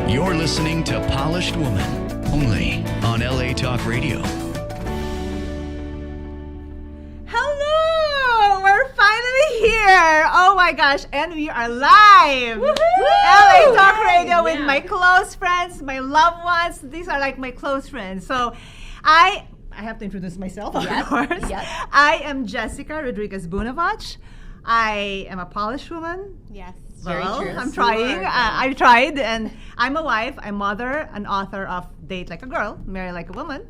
You're listening to Polished Woman, only on LA Talk Radio. Hello! We're finally here! Oh my gosh, and we are live! LA Talk Radio with my close friends, my loved ones. These are like my close friends. So I have to introduce myself, of course. Yes. I am Jessica Rodriguez Bunevacz. I am a polished woman. Yes. Well, very true. I'm trying. I tried, and I'm a wife, a mother, an author of Date Like a Girl, Marry Like a Woman,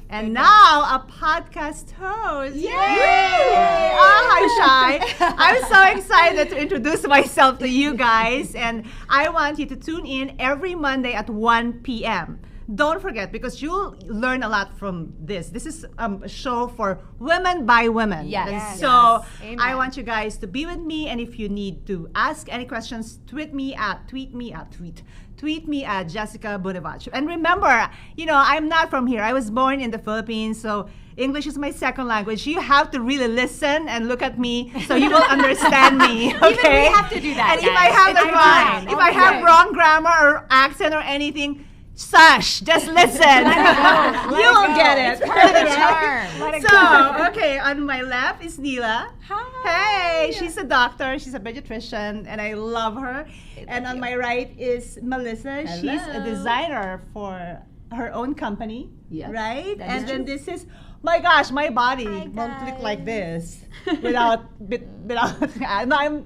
and now a podcast host. Yay! Hi, Shy. I'm so excited to introduce myself to you guys, and I want you to tune in every Monday at 1 p.m. Don't forget, because you'll learn a lot from this. This is a show for women by women. Yes. And so I want you guys to be with me, and if you need to ask any questions, tweet me at Jessica Bunevacz. And remember, I'm not from here. I was born in the Philippines, so English is my second language. You have to really listen and look at me so you will understand me. Okay? Even we have to do that. And if I have wrong grammar or accent or anything, Sush, just listen. You will get it. It's part of the charm. So, okay, on my left is Neela. Hi. Hey, she's a doctor. She's a pediatrician, and I love her. And on my right is Melissa. Hello. She's a designer for her own company. Yes, Right? that And is then true. this is, my gosh, my body Hi, won't look guys. like this without. No,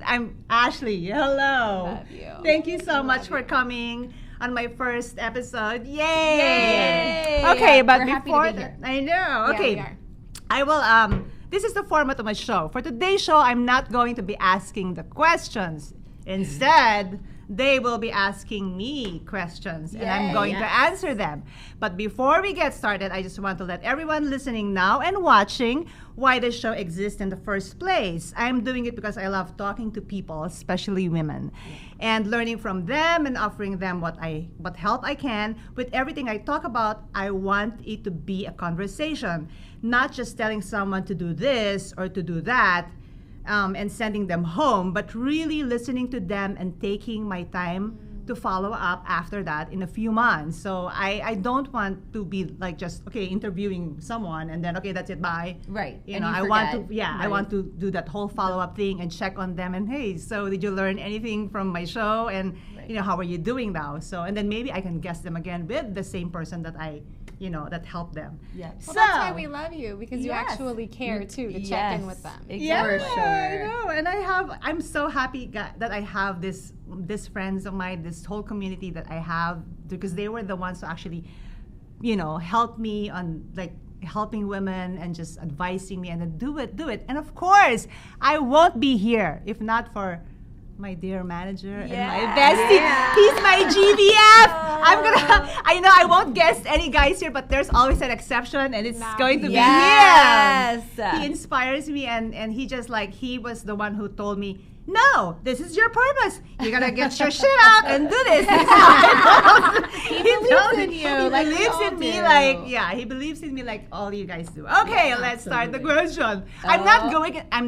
I'm Ashley. Hello. Love you. Thank you so much for coming on my first episode. Yay! Yay! Okay, but We're happy to before be here. I know. Yeah, Okay. we are. I will this is the format of my show. For today's show, I'm not going to be asking the questions. Instead, they will be asking me questions, and I'm going to answer them. But before we get started, I just want to let everyone listening now and watching why the show exists in the first place. I'm doing it because I love talking to people, especially women, and learning from them and offering them what help I can. With everything I talk about, I want it to be a conversation, not just telling someone to do this or to do that, and sending them home, but really listening to them and taking my time to follow up after that in a few months. So I don't want to be like just interviewing someone and then that's it, bye. Right. And I want to do that whole follow-up thing and check on them and hey, so did you learn anything from my show, and how are you doing now? So and then maybe I can guest them again with the same person that I that helped them. Yes. Well, that's why we love you, because you actually care too to check in with them. Yeah, For sure. I know, and I'm so happy that I have this friends of mine, this whole community that I have, because they were the ones who actually, helped me on like helping women and just advising me and then do it. And of course, I won't be here if not for my dear manager and my bestie. He's my GVF. I know I won't guest any guys here, but there's always an exception, and it's going to be him. He inspires me, and he just he was the one who told me, no, this is your purpose. You gotta get your shit out and do this. He believes in you. He like we believes all in me do. he believes in me like all you guys do. Okay, let's start the question. I'm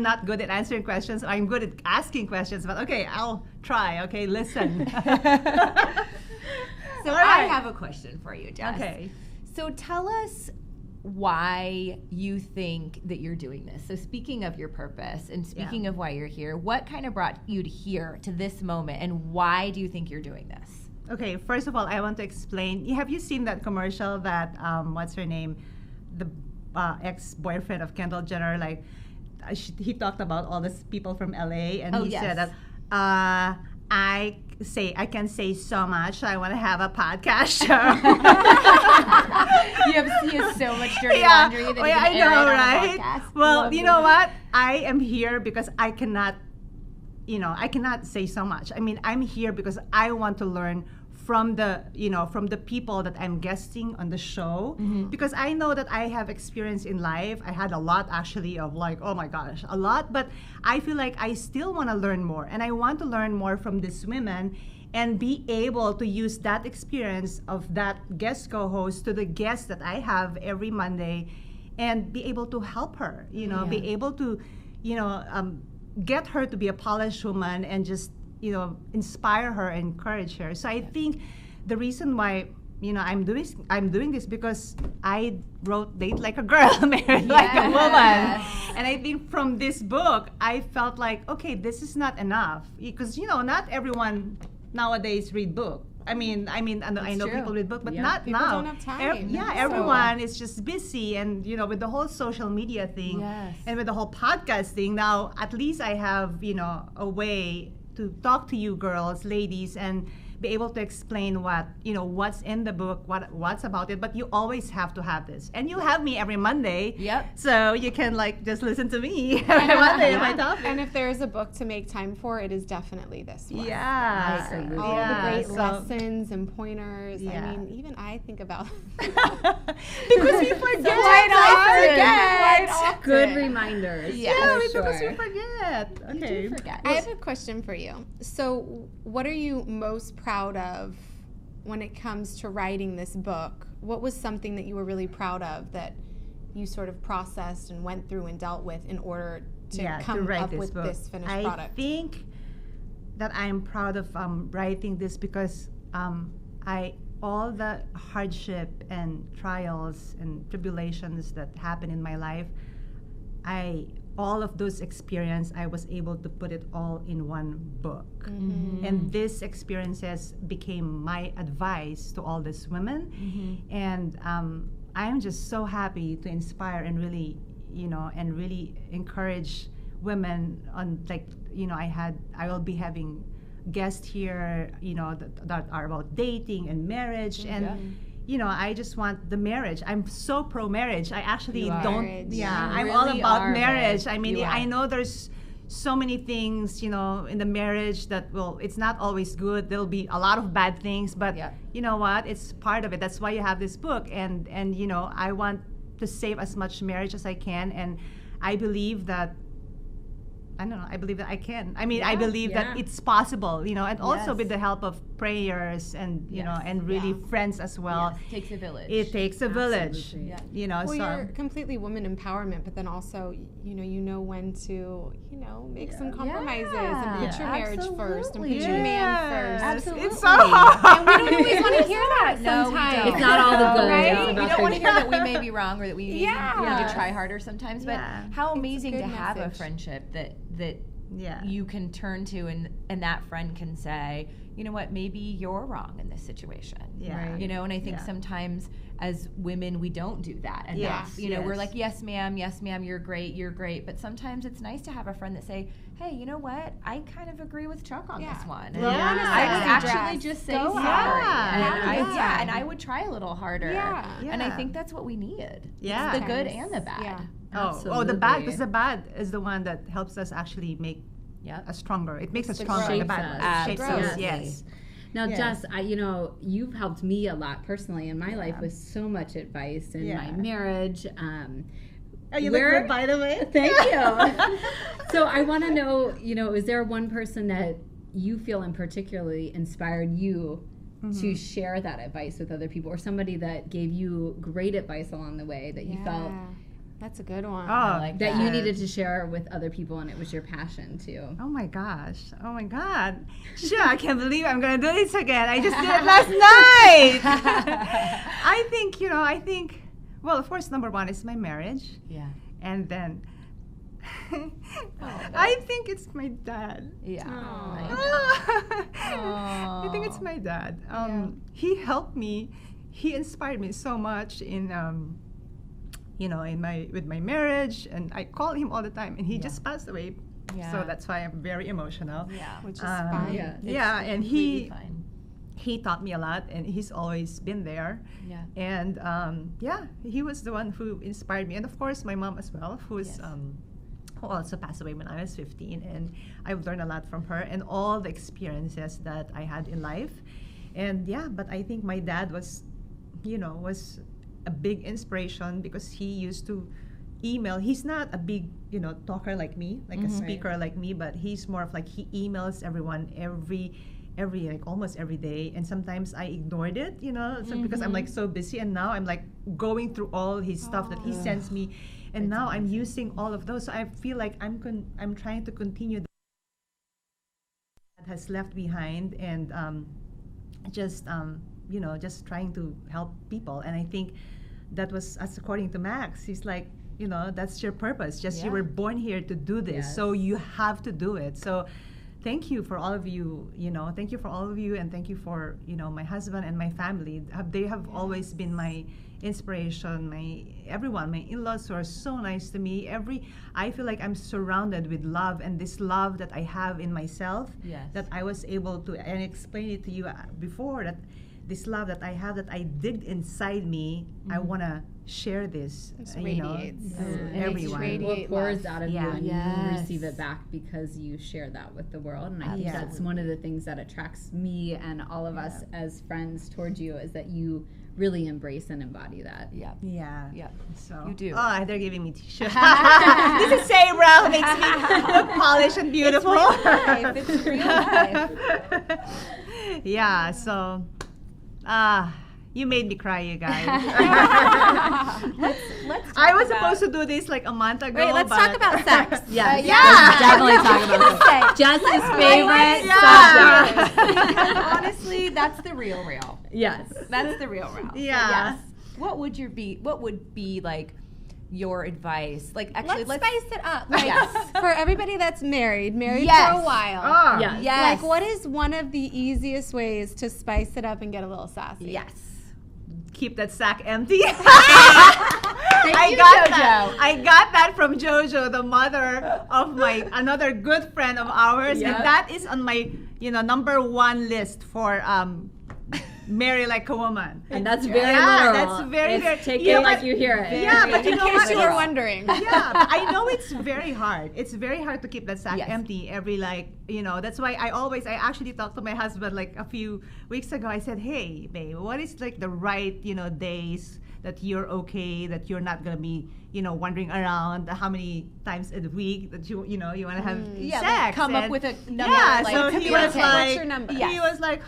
not good at answering questions. I'm good at asking questions, but okay, I'll try. Okay, listen. So I have a question for you, Jess. Okay. So tell us why you think that you're doing this. So speaking of your purpose and speaking of why you're here, what kind of brought you to here to this moment, and why do you think you're doing this? Okay, first of all, I want to explain. Have you seen that commercial that what's her name, the ex-boyfriend of Kendall Jenner? He talked about all these people from LA, and he said that I can say so much. I want to have a podcast show. He has so much dirty laundry that he can air out on a podcast. Well, you know what? I am here because I cannot say so much. I mean, I'm here because I want to learn from the people that I'm guesting on the show, because I know that I have experience in life. I had a lot actually of oh my gosh, a lot, but I feel like I still want to learn more, and I want to learn more from these women and be able to use that experience of that guest co-host to the guest that I have every Monday, and be able to help her, be able to, get her to be a polished woman and just, inspire her, encourage her. So I think the reason why I'm doing this because I wrote Date Like a Girl, Married Like a Woman. And I think from this book, I felt like, okay, this is not enough. Because, not everyone nowadays read book. I know true. people read book, but Yeah. not People now. don't have time. Everyone is just busy, and with the whole social media thing, Yes. and with the whole podcast thing. Now, at least I have a way to talk to you girls, ladies, and be able to explain what's in the book, what's about it. But you always have to have this, and you have me every Monday. Yep. So you can just listen to me every Monday. My topic. And if there is a book to make time for, it is definitely this one. Yeah. Absolutely. All the great so- lessons and pointers. Yeah. I mean, even I think about Because we forget. Quite often. Good reminders. Yeah, for because we sure. forget. You Okay. do forget. I have a question for you. So, what are you most proud of when it comes to writing this book? What was something that you were really proud of that you sort of processed and went through and dealt with in order to come write up this with book. this finished I product? think that I'm proud of writing this because all the hardship and trials and tribulations that happen in my life, all of those experience, I was able to put it all in one book. Mm-hmm. And these experiences became my advice to all these women. And I'm just so happy to inspire and really, and really encourage women on I will be having guests here, that are about dating and marriage and I just want the marriage. I'm so pro marriage. I actually You are. don't. Marriage. Yeah, You I'm all really about are, marriage. babe. I mean, You are. I know there's so many things, in the marriage that it's not always good. There'll be a lot of bad things, but Yeah. you know what? It's part of it. That's why you have this book, and I want to save as much marriage as I can, and I believe that. I don't know. I believe that I can. I mean, I believe that it's possible, and also Yes. with the help of prayers and and really friends as well. Yes, it takes a village. It takes a village, Absolutely. Yeah. Well, so you're completely woman empowerment, but then also, you know when to, make some compromises and put your marriage first and put your man first. Absolutely. It's so hard. We don't always want to hear that No, we sometimes. don't. It's not all the good. Right? It's We about don't want to the- hear that we may be wrong or that we Yeah. need to try harder sometimes. But Yeah. how It's a amazing to good have a message. friendship that Yeah. you can turn to and that friend can say, you know what, maybe you're wrong in this situation. Yeah. Right. And I think Yeah. sometimes as women we don't do that enough. Yes, We're yes. like, yes ma'am, you're great. But sometimes it's nice to have a friend that say, hey, you know what, I kind of agree with Chuck on this one. And Yeah. I would Honest actually address. just say Go sorry. out. Yeah. And I would try a little harder. Yeah. And I Yeah. think that's what we need. Yeah. It's the good Sometimes. and the bad. Yeah. The bad, Absolutely. because the bad is the one that helps us actually make Yep. us stronger. It makes us the stronger. The growth. bad Shapes one. us. Shapes us. Absolutely. Yes. Now, Yes. Jess, you've helped me a lot personally in my life with so much advice in my Yeah. marriage. Oh, you Where- look good, by the way. Thank you. So I want to know, is there one person that you feel in particularly inspired you to share that advice with other people, or somebody that gave you great advice along the way that you felt That's a good one. Oh, like that you that. needed to share with other people, and it was your passion too? Oh my gosh. Oh my God. Sure, I can't believe I'm going to do this again. I just did it last night. I think, well, of course, number one is my marriage. Yeah. And then I think it's my dad. Yeah. I think it's my dad. He helped me. He inspired me so much in with my marriage, and I call him all the time, and he just passed away. Yeah. So that's why I'm very emotional. Yeah. Which is fine. Yeah. And Completely fine. he taught me a lot, and he's always been there. Yeah. And he was the one who inspired me, and of course my mom as well, who's Yes. who also passed away when I was 15, and I've learned a lot from her and all the experiences that I had in life. And but I think my dad was a big inspiration because he used to email. He's not a big talker like me, like a speaker like me, but he's more of like he emails everyone every like almost every day, and sometimes I ignored it because I'm like so busy, and now I'm like going through all his stuff that he sends me, and now I'm using all of those, so I feel like I'm trying to continue that has left behind, and just trying to help people. And I think that was, as according to Max, he's like, that's your purpose. Just you were born here to do this, so you have to do it. So thank you for all of you, thank you for all of you, and thank you for, my husband and my family. They have always been my inspiration, my in-laws who are so nice to me. I feel like I'm surrounded with love, and this love that I have in myself, that I was able to, and explain it to you before, that this love that I have, that I digged inside me, I want to share this, radiates. everyone. Radiate What pours love. out of you, and you receive it back because you share that with the world. And I think that's one of the things that attracts me and all of us as friends towards you, is that you really embrace and embody that. Yeah. So You do. Oh, they're giving me t-shirt. This is Sabrel, makes me look polished and beautiful. It's real life. Yeah. So, you made me cry, you guys. Let's talk I was about- supposed to do this like a month ago. Wait, let's but talk about sex. Yes, Yeah. definitely talk about that. Jess's favorite subject. Yeah. Honestly, that's the real. Yes. That's the real. So Yeah. yes. What would be like your advice? Like, actually, Let's spice it up. Like, Yes. for everybody that's married Yes. for a while. Oh. Yeah. Yes. Like, what is one of the easiest ways to spice it up and get a little sassy? Yes. Keep that sack empty. Thank you, I got that from Jojo, the mother of another good friend of ours, Yep. and that is on my number one list for marry like a woman. And that's very Yeah, literal. that's very, It's very- take yeah, it like but- you hear it. Yeah, but you In know case what? you were wondering. Yeah, but I know it's very hard. It's very hard to keep that sack Yes. empty every that's why I actually talked to my husband like a few weeks ago. I said, hey, babe, what is like the right, days that you're okay, that you're not going to be, wandering around how many times a week that you want to have Yeah, sex. like come up And- with a number. Yeah, like, so to he be was okay. like, What's your number? he Yes. was like,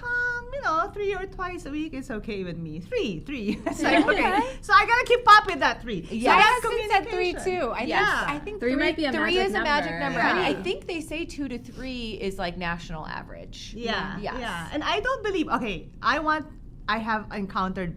3 or twice a week is okay with me. Three. It's like, okay. So I gotta keep up with that 3. Yeah. So My that's husband said 3 communication. too. Yeah. I think Three might be a three magic is a magic number. number. Yeah. I think they say 2 to 3 is like national average. Yeah, Yes. yeah. And I don't believe, I have encountered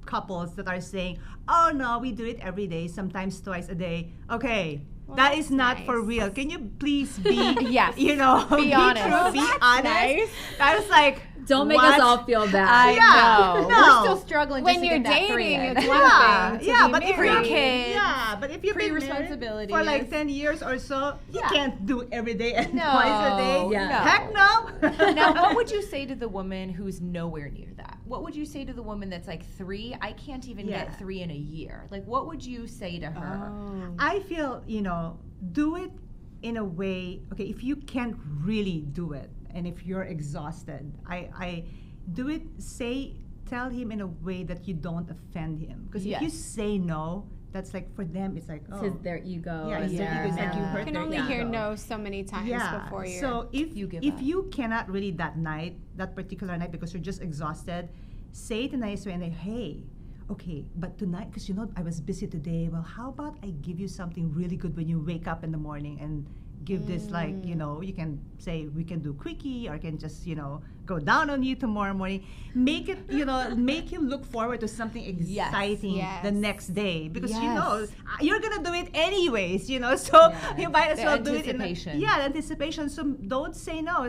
couples that are saying, oh no, we do it every day, sometimes twice a day. Okay. Well, that that's is not for nice. real. Can you please be, Yes. be honest. true, Well, be that's honest? nice. I was like, Don't make what? us all feel bad. I Yeah. know. No. We're still struggling When just to you're get that 3 dating, in. it's one Yeah, thing. To yeah, be but if married. you're kids, yeah, but if you've been married pre-responsibility for like is- 10 years or so, you Yeah. can't do every day and No. twice a day. Yeah. Heck no. Now, what would you say to the woman who's nowhere near that? What would you say to the woman that's like 3? I can't even Yeah. get 3 in a year. Like, what would you say to her? I feel, do it in a way, okay, if you can't really do it and if you're exhausted, I do it, tell him in a way that you don't offend him. Because if you Yes. say no, that's like, for them, it's like, It's their ego. Yeah, and it's their their- ego. It's like you You hurt can their only ego. hear no so many times before you're. So if You give if up. you cannot really that particular night because you're just exhausted, say it in a nice way and then, hey, okay, but tonight, because I was busy today. Well, how about I give you something really good when you wake up in the morning and give this you can say we can do quickie or I can just go down on you tomorrow morning. Make it make him look forward to something exciting Yes. the next day because Yes. you're gonna do it anyways. So you might as The well do it in anticipation. the anticipation. So don't say no.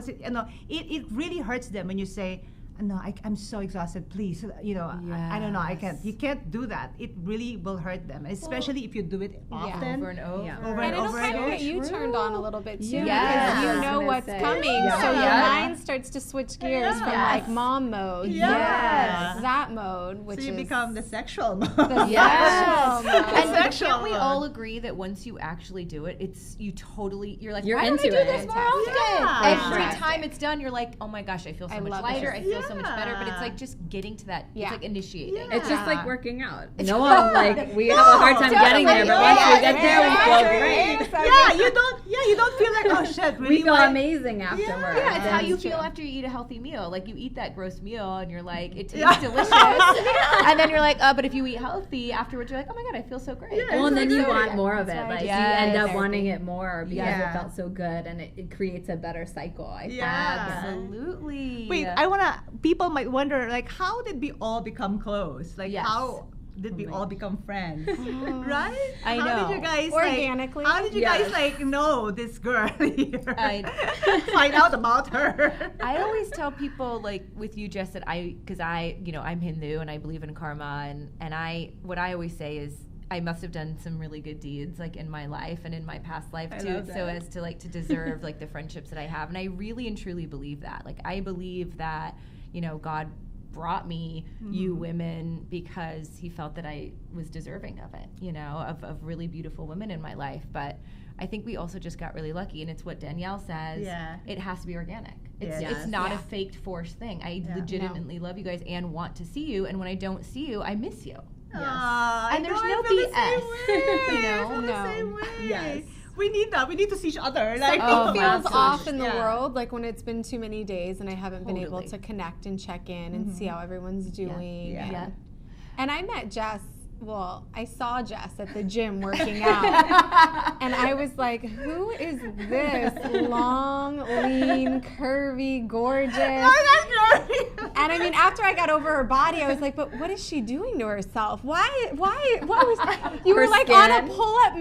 It really hurts them when you say, no, I'm so exhausted. Please, I don't know. I can't. You can't do that. It really will hurt them, especially if you do it often. Over and over. Yeah. Over and and it'll over kind of again. get you turned on a little bit too, Yeah. because Yes. you know I was what's gonna say. coming. Yeah. So your Yeah. mind starts to switch gears from Yes. like mom mode, Yes. to that mode, which So you is become the sexual mom. the Yes. sexual mode. And Sexual can't we one. all agree that once you actually do it, you're like, You're why don't I into do it. this more Fantastic. often? Yeah. Every Fantastic. time it's done, you're like, oh my gosh, I feel so I much love lighter. it. I feel so much better. But it's Yeah. like just getting to that. Yeah. It's like initiating. Yeah. It's just Yeah. like working out. No one we have a hard time getting there, but once we get there, we feel great. Yeah, you don't feel like, oh shit, really? We feel why- amazing afterwards. Yeah, it's how That's you true. feel after you eat a healthy meal. Like you eat that gross meal and you're like, it tastes delicious. And then you're like, but if you eat healthy afterwards, you're like, oh my God, I feel so great. Well, and then you Exactly. want more of it. That's Like right. you end up Yes. wanting it more because Yeah. it felt so good, and it creates a better cycle. I think. Yeah. Absolutely. Wait, people might wonder, like, how did we all become close? Like, Yes. how did we all become friends? Right? I How know. did you guys, Organically. how did you Yes. guys, like, know this girl here? I- Find out about her. I always tell people, like with you, Jess, that because I'm Hindu and I believe in karma, and what I always say is I must have done some really good deeds like in my life and in my past life I too, love so that. as to like to deserve like the friendships that I have, and I really and truly believe that. Like I believe that God brought me you women because he felt that I was deserving of it, of really beautiful women in my life. But I think we also just got really lucky, and it's what Danielle says. Yeah. It has to be organic. It's, Yes. it's not Yeah. a faked, forced thing. I Yeah. legitimately love you guys and want to see you, and when I don't see you, I miss you. Aw, And I there's know, no I feel the BS, same way. you know? I feel the No. same way. Yes. We need that. We need to see each other. Like, Oh Something my feels gosh. off in the Yeah. world, like when it's been too many days and I haven't been able Totally. to connect and check in and see how everyone's doing. Yeah. Yeah. And I met Jess. Well, I saw Jess at the gym working out, and I was like, "Who is this long, lean, curvy, gorgeous?" And I mean, after I got over her body, I was like, "But what is she doing to herself? Why? What was you were Her like on a skin. pull-up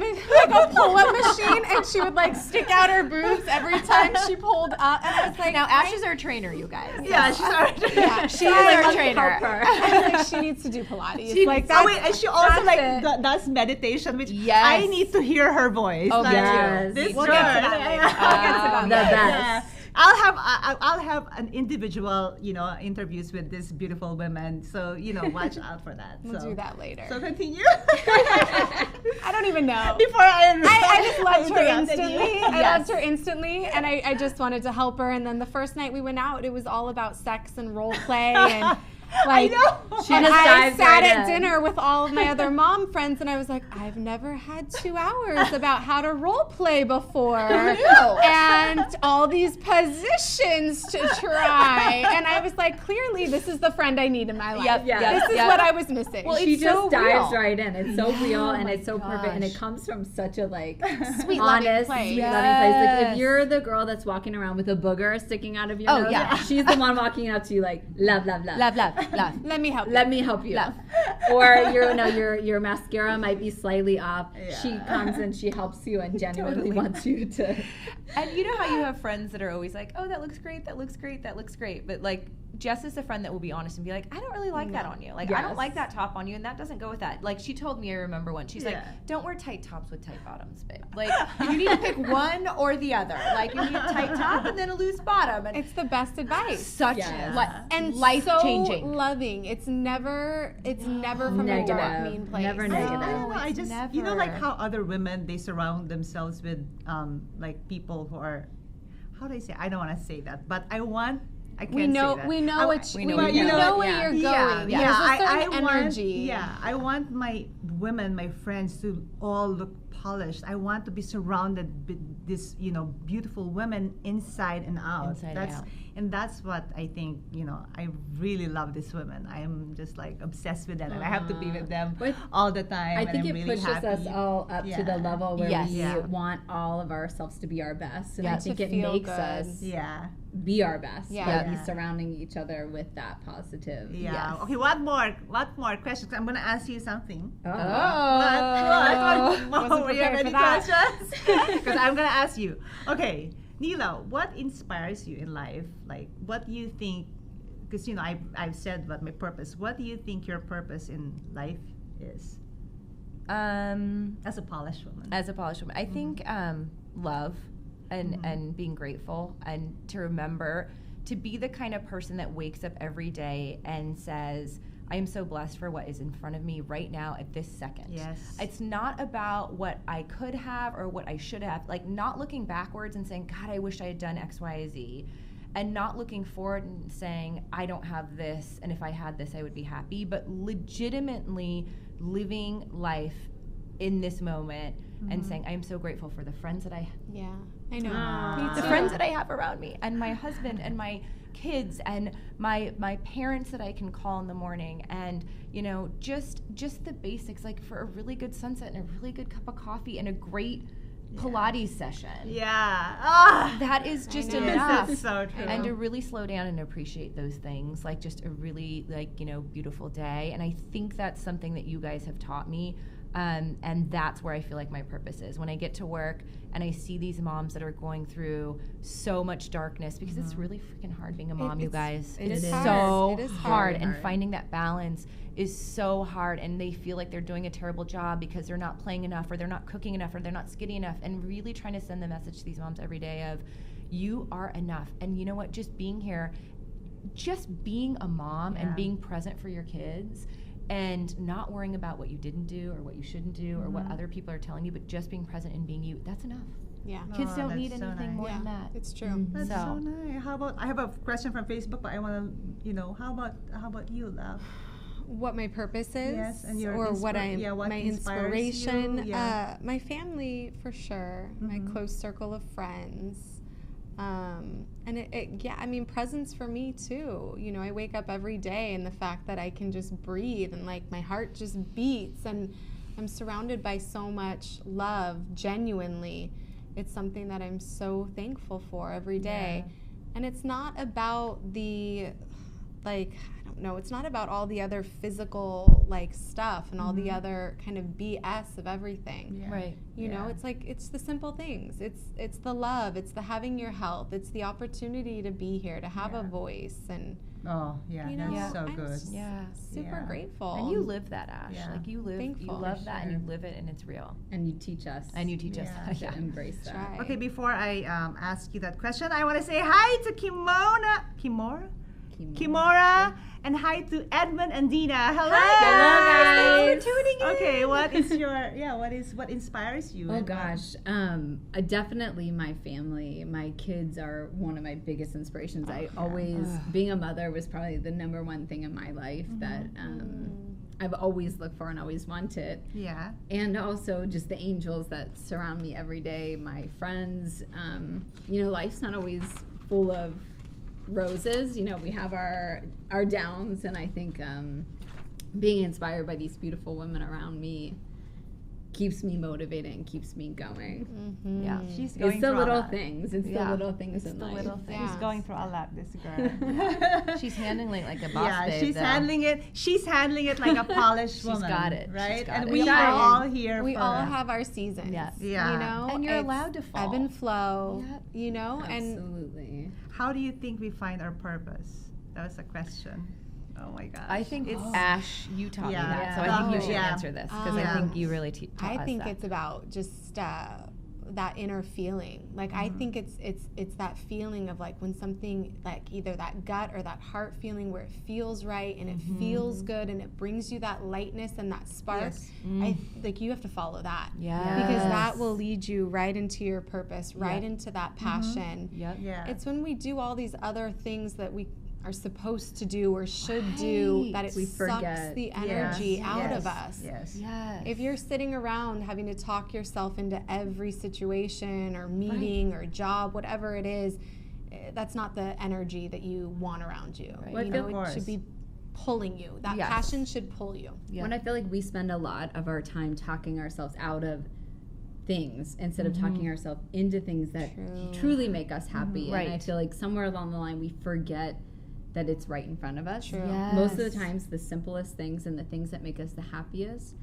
machine, and she would like stick out her boobs every time she pulled up, and I was like, Now Ash is our trainer, you guys. Yeah, she's already. yeah, She is our trainer. I was like, she needs to do Pilates. like Oh that's wait, and she also that's like it. does meditation, which Yes. I need to hear her voice. Oh, like, yes. this We'll girl. get to that later. We'll get to that The later. best. I'll have an individual, interviews with these beautiful women. So, watch out for that. We'll so, do that later. So continue. I don't even know. Before I just loved her interrupted you. instantly. I Yes. loved her instantly, and I just wanted to help her. And then the first night we went out, it was all about sex and role play and like. She and just I dives sat right at in. dinner with all of my other mom friends, and I was like, I've never had 2 hours about how to role play before, and all these positions to try. And I was like, clearly, this is the friend I need in my life. Yep, yep, This is yep. what I was missing. Well, She It's just so dives real. right in. It's so real and my it's so perfect, and it gosh. comes from such a Sweet, loving honest, place. sweet, loving place. Like Yes. if you're the girl that's walking around with a booger sticking out of your Oh, nose, yeah. she's the one walking up to you like love, love, love. Love, love, love. Let me help you. Let me help you. Love. Or your mascara might be slightly off. Yeah. She comes and she helps you and genuinely wants you to. And you know how you have friends that are always like, oh, that looks great, that looks great, that looks great. But like, Jess is a friend that will be honest and be like, I don't really like that on you. Like, I don't Yes. like that top on you, and that doesn't go with that. Like, she told me, I remember once, she's Yeah. like, don't wear tight tops with tight bottoms, babe. Like, you need to pick one or the other. Like, you need a tight top and then a loose bottom. And It's the best advice. such Yes. And life so changing. loving. It's never from a dark, Negative. mean place. Never I negative. don't know. I it's just, never. like how other women, they surround themselves with, like people who are, how do I say? I don't want to say that, but I can't We know say that. we know I- what we we know know, what you you know. know where Yeah. you're Yeah, going. yeah. There's a I certain energy. I want my women, my friends, to all look polished. I want to be surrounded with this, beautiful women inside and out. Inside that's out. and that's what I think. I really love these women. I am just like obsessed with them, and I have to be with them But all the time. I and think I'm it really pushes happy. us all up to the Yeah. level where Yes. we Yeah. want all of ourselves to be our best, and Yeah, I think to it feel makes good. us Yeah. be our best Yeah. by Yeah. be surrounding each other with that positive. Yeah. Yes. Okay. What more questions? I'm gonna ask you something. Oh. What? Wasn't Were you have prepared any for that. questions? Because I'm gonna ask you. Okay, Neela, what inspires you in life? Like, what do you think? Because I've said what my purpose. What do you think your purpose in life is as a polished woman? As a polished woman, I think love and being grateful, and to remember to be the kind of person that wakes up every day and says, I am so blessed for what is in front of me right now at this second. Yes. It's not about what I could have or what I should have, like not looking backwards and saying, God, I wish I had done X, Y, Z, and not looking forward and saying, I don't have this, and if I had this, I would be happy, but legitimately living life in this moment and saying, I am so grateful for the friends that I Yeah, I know. Aw. the friends that I have around me, and my husband, and my kids, and my parents that I can call in the morning, and just the basics, like for a really good sunset and a really good cup of coffee and a great Pilates session. Yeah. That is just I know. enough. That's so true. And to really slow down and appreciate those things, like just a really beautiful day. And I think that's something that you guys have taught me. And that's where I feel like my purpose is. When I get to work and I see these moms that are going through so much darkness, because it's really freaking hard being a mom, you guys. It It's is so hard. It is hard. hard. And finding that balance is so hard, and they feel like they're doing a terrible job because they're not playing enough, or they're not cooking enough, or they're not skinny enough, and really trying to send the message to these moms every day of, you are enough. And you know what, just being here, just being a mom and being present for your kids, and not worrying about what you didn't do or what you shouldn't do or what other people are telling you, but just being present and being you, that's enough. Yeah. Kids don't that's need so anything nice. more than that. It's true. That's so So- nice. How about, I have a question from Facebook, but I want to, how about you, love? What my purpose is, Yes, and your or what inspir- I'm, yeah, what my inspires you, inspiration. yeah. My family, for sure. My close circle of friends. And presence for me too. I wake up every day, and the fact that I can just breathe and like my heart just beats, and I'm surrounded by so much love, genuinely. It's something that I'm so thankful for every day. And it's not about the, it's not about all the other physical stuff and all the other kind of BS of everything. Right. You know, it's it's the simple things. It's the love, it's the having your health, it's the opportunity to be here, to have a voice, and Oh, yeah, that's so I'm good. Yeah. super grateful. And you live that, Ash. Yeah. Like you Thankful. love that, and Sure. you live it, and it's real. And you teach us. And you teach us Yeah. that. to Yeah. embrace that. Try. Okay, before I ask you that question, I want to say hi to Kimora, and hi to Edmund and Dina. Hello. Hello, Thanks for tuning in. Okay, what inspires you? Oh gosh, definitely my family. My kids are one of my biggest inspirations. I always, being a mother was probably the number one thing in my life that I've always looked for and always wanted. Yeah. And also just the angels that surround me every day, my friends. Life's not always full of roses. We have our downs, and I think being inspired by these beautiful women around me keeps me motivated and keeps me going. Yeah. She's going It's the through a little lot. things. It's Yeah. the little things It's in the life. little things. Yeah. She's going through a lot, this girl. She's handling it like a boss Yeah, babe, she's though. handling it. She's handling it like a polished She's woman. got it. right? She's got and it. we We are all- all here. We for all her. have our seasons. Yes. Yeah. And you're It's allowed to fall. ebb and flow. Yep. And Absolutely. How do you think we find our purpose? That was a question. Oh my gosh. I think it's Ash. You taught me Yeah. that, so I think you Oh, should yeah. answer this because Yeah. I think you really taught I us think that. it's about just that inner feeling. I think it's that feeling of when something either that gut or that heart feeling where it feels right and it feels good and it brings you that lightness and that spark. Yes. You have to follow that. Yes. Because that will lead you right into your purpose, right into that passion. Yep. Yeah. It's when we do all these other things that we are supposed to do or should do that it We sucks forget. the energy out Yes. of us. Yes. Yes. If you're sitting around having to talk yourself into every situation or meeting or job, whatever it is, that's not the energy that you want around you. Well, You of know, it course. should be pulling you. That Yes. passion should pull you. Yeah. When I feel like we spend a lot of our time talking ourselves out of things instead of talking ourselves into things that truly make us happy. And I Right. feel like somewhere along the line we forget that it's right in front of us. True. Most of the Yes. times the simplest things and the things that make us the happiest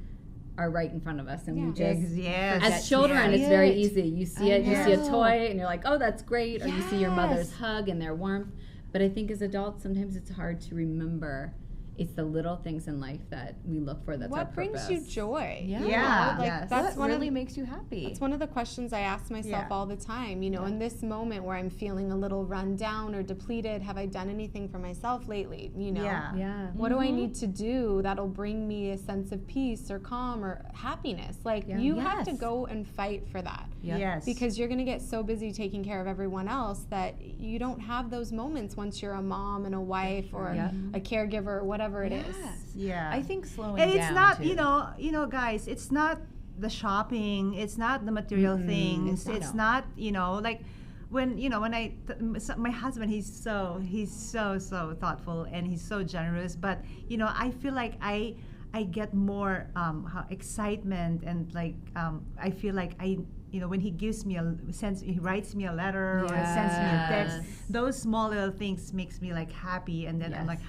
are right in front of us, and we Yeah. just Yes. as children, see it's very it. easy. You see I it, you see a know. toy, and you're like, "Oh, that's great," or you see your mother's Yes. hug and their warmth. But I think as adults, sometimes it's hard to remember. It's the little things in life that we look for. That's our What brings purpose. you joy? Yeah. Yeah. Yes. That's what one really of, makes you happy. That's one of the questions I ask myself Yeah. all the time. In this moment where I'm feeling a little run down or depleted, have I done anything for myself lately? Yeah. Yeah. What do I need to do that'll bring me a sense of peace or calm or happiness? You have to Yes. go and fight for that. Yep. Yes. Because you're going to get so busy taking care of everyone else that you don't have those moments once you're a mom and a wife or Yep. a caregiver or whatever it is. Yes. Yeah. I think slowing and down it's not, too. guys, it's not the shopping. It's not the material things. It's not, like when my husband, he's so thoughtful and he's so generous. But I feel like I get more excitement and like I feel like when he gives me he writes me a letter or sends me a text, those small little things makes me like happy, and then I'm like,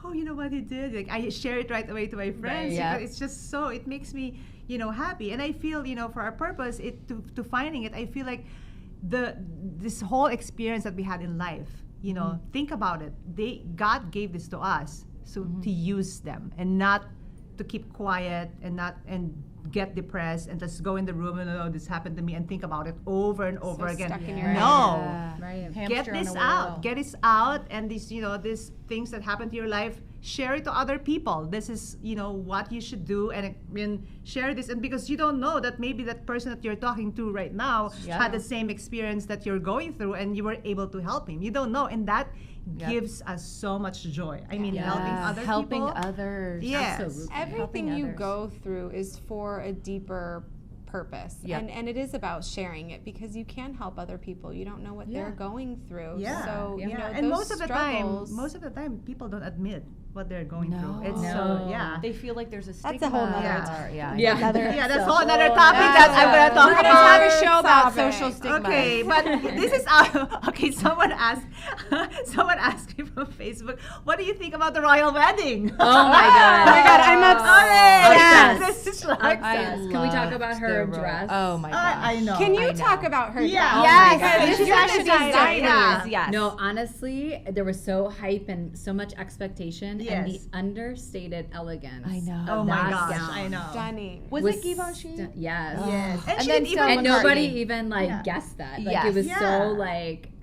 oh, you know what he did? Like I share it right away to my friends. Because it's just so, it makes me happy, and I feel for our purpose, to finding it, I feel like this whole experience that we had in life, think about it. God gave this to us, so to use them and not to keep quiet and get depressed and just go in the room and this happened to me and think about it over and over again. Stuck in your Get this out, and these things that happen to your life, share it to other people. This is what you should do, and share this, and because you don't know that maybe that person that you're talking to right now had the same experience that you're going through, and you were able to help him. You don't know, and that gives us so much joy. I mean, helping others. Yes. Absolutely. Everything you go through is for a deeper purpose. And it is about sharing it, because you can help other people. You don't know what they're going through. Yeah. So, and most of the time people don't admit what they're going through. It's they feel like there's a stigma. That's a whole nother Yeah. topic. that's a whole other topic that I'm going to talk We're about. going to have a show about social stigma. Okay, but this is okay. Someone asked me from Facebook, what do you think about the royal wedding? Oh my god! Oh my god, I'm obsessed. This is like, Can we talk about her dress? Oh my god! I know. Can you talk about her? Yeah. dress? Yes. She's actually designer. Yes. No, honestly, there was so hype and so much expectation, and the Yes. understated elegance. I know. Oh my that gosh, gown I know. Stunning. Was it Givenchy? Yes. Yes. And she then didn't so- even And McCartney. nobody even guessed that. Like it was Yes. so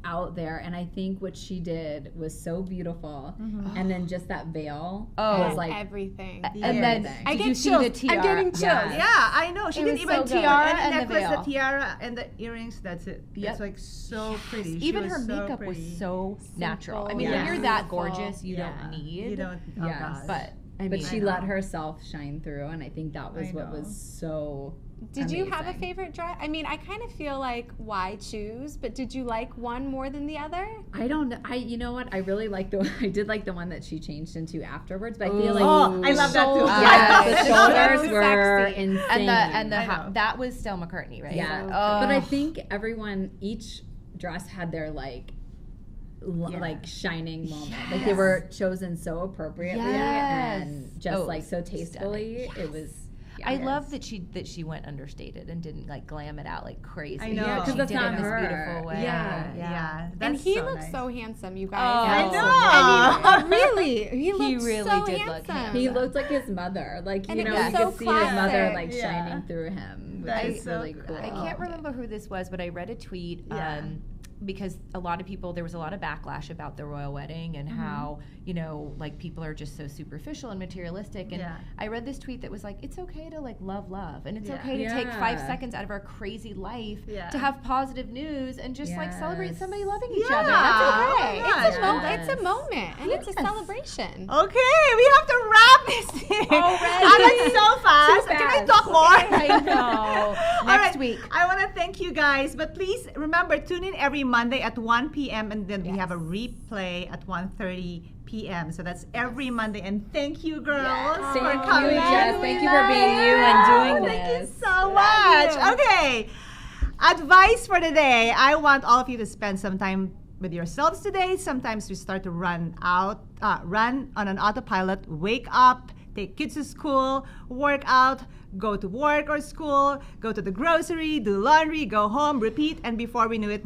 out there, and I think what she did was so beautiful. And then just that veil was like everything. And then I did get you see chills. the tiara? I'm getting chills. Yeah. Yeah, I know. She It didn't was even so good. tiara And and the necklace, the veil. tiara and the earrings. That's it. Yep. It's like so pretty. She Even was her so makeup pretty. was so natural. I mean, Yeah. when you're that Beautiful. gorgeous, you don't need. You don't. Oh Yes. gosh. But I mean, but she let herself shine through, and I think that was I what know. was so Did you have a amazing. favorite dress? I mean, I kind of feel like why choose, but did you like one more than the other? I don't know. You know what? I really like I did like the one that she changed into afterwards, but I feel like I love that too. yeah, the Yes. shoulders So were sexy. insane. and the I know. that was Stella McCartney, right? yeah. Oh. But I think each dress had their like shining moment. Like they were chosen so appropriately Yes. and just Oh, so tastefully. It was. I love that she went understated and didn't like glam it out like crazy. I know. Yeah, 'cause She that's did it not in this her. beautiful way. Yeah. And That's he so looks nice. so handsome, you Oh, guys. I know. Really, he looks really so did look handsome. He looked like his mother. Like, And you it know, was you so could see his mother classic. like Yeah. shining through him, which That is is so really cool. I can't remember who this was, but I read a tweet Yeah. because a lot of people, there was a lot of backlash about the royal wedding and how, like people are just so superficial and materialistic. And I read this tweet that was like, it's okay to like love, and it's okay to take 5 seconds out of our crazy life to have positive news and just like celebrate Yes. somebody loving each Yeah. other. That's Oh okay. my It's a, gosh. it's a moment, and it's a celebration. Okay, we have to wrap this thing. That's so fast. Can I talk more? I know. All Next right. week. I want to thank you guys, but please remember, tune in every Monday at 1 p.m. and then we have a replay at 1:30 p.m. So that's every Monday. And thank you, girls, for Thank coming. you, Jess. Thank you for being you and doing Thank this. you so much. Okay. Advice for the day. I want all of you to spend some time with yourselves today. Sometimes we start to run on an autopilot. Wake up, take kids to school, work out, go to work or school, go to the grocery, do laundry, go home, repeat, and before we knew it,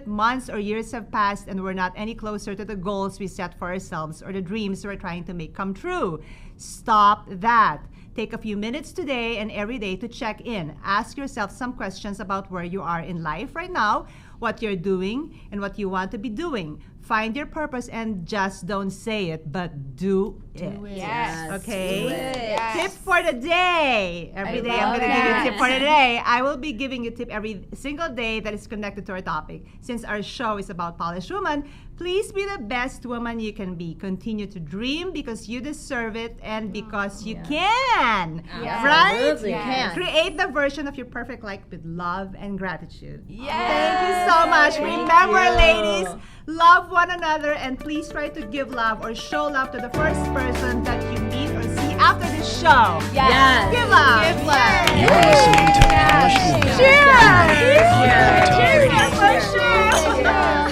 months or years have passed and we're not any closer to the goals we set for ourselves or the dreams we're trying to make come true. Stop that. Take a few minutes today and every day to check in. Ask yourself some questions about where you are in life right now, what you're doing, and what you want to be doing. find your purpose and just don't say it, but do it. Yes. Okay? Yes. Tip for the day. Every day I'm love going to give you a that. tip for the day. I will be giving you a tip every single day that is connected to our topic. Since our show is about polished woman, please be the best woman you can be. Continue to dream because you deserve it and because you can. Yes. Right? Absolutely. Yes. Create the version of your perfect life with love and gratitude. Yes. Thank you so much. Remember, you. ladies, love one another and please try to give love or show love to the first person that you meet or see after this show. Yes. Give love. Give love. Yay. You're listening to Polished Woman Cheers. on LA Talk Radio.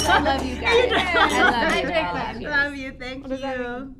I love you guys. I love you. I love you. Thank you.